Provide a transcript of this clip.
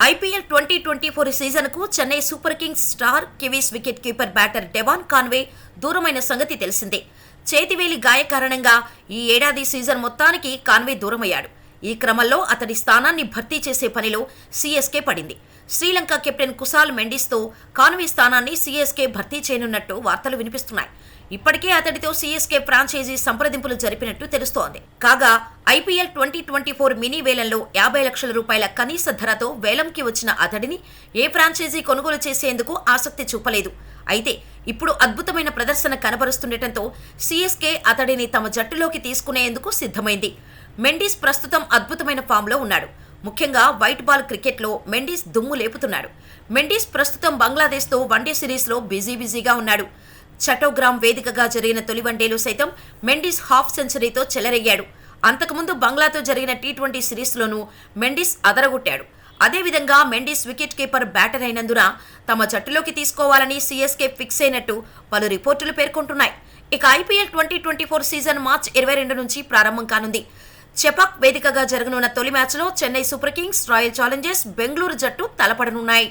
IPL 2024 సీజన్కు Chennai Super Kings star Kiwis wicket keeper batter Devon Conway దూరమైన సంగతి తెలిసిందే. చేతివేలి గాయ కారణంగా ఈ ఏడాది సీజన్ మొత్తానికి కాన్వే దూరమయ్యాడు. ఈ క్రమంలో అతడి స్థానాన్ని భర్తీ చేసే పనిలో సీఎస్కే పడింది. శ్రీలంక కెప్టెన్ కుసాల్ మెండిస్తో కాన్వే స్థానాన్ని సీఎస్కే భర్తీ చేయనున్నట్టు వార్తలు వినిపిస్తున్నాయి. ఇప్పటికే అతడితో సీఎస్కే ఫ్రాంచైజీ సంప్రదింపులు జరిపినట్టు తెలుస్తోంది. కాగా ఐపీఎల్ 2024 మినీ వేలంలో 50 లక్షల రూపాయల కనీస ధరతో వేలంకి వచ్చిన అతడిని ఏ ఫ్రాంచైజీ కొనుగోలు చేసేందుకు ఆసక్తి చూపలేదు. అయితే ఇప్పుడు అద్భుతమైన ప్రదర్శన కనబరుస్తుండటంతో సీఎస్కే అతడిని తమ జట్టులోకి తీసుకునేందుకు సిద్ధమైంది. మెండిస్ ప్రస్తుతం అద్భుతమైన ఫామ్లో ఉన్నాడు. ముఖ్యంగా వైట్ బాల్ క్రికెట్లో మెండిస్ దుమ్ము లేపుతున్నాడు. మెండిస్ ప్రస్తుతం బంగ్లాదేశ్తో వన్డే సిరీస్లో బిజీగా ఉన్నాడు. చటోగ్రామ్ వేదికగా జరిగిన తొలి వన్డేలో సైతం మెండిస్ హాఫ్ సెంచరీతో చెలరేగాడు. అంతకుముందు బంగ్లాతో జరిగిన టీ20 సిరీస్లోనూ మెండిస్ అదరగొట్టాడు. అదేవిధంగా మెండిస్ వికెట్ కీపర్ బ్యాటర్ అయినందున తమ జట్టులోకి తీసుకోవాలని సీఎస్కే ఫిక్స్ అయినట్టు పలు రిపోర్టులు పేర్కొంటున్నాయి. ఇక ఐపీఎల్ 2024 సీజన్ మార్చి 22 నుంచి ప్రారంభం కానుంది. చెపాక్ వేదికగా జరగనున్న తొలి మ్యాచ్లో Chennai Super Kings, royal Challengers Bengaluru జట్టు తలపడనున్నాయి.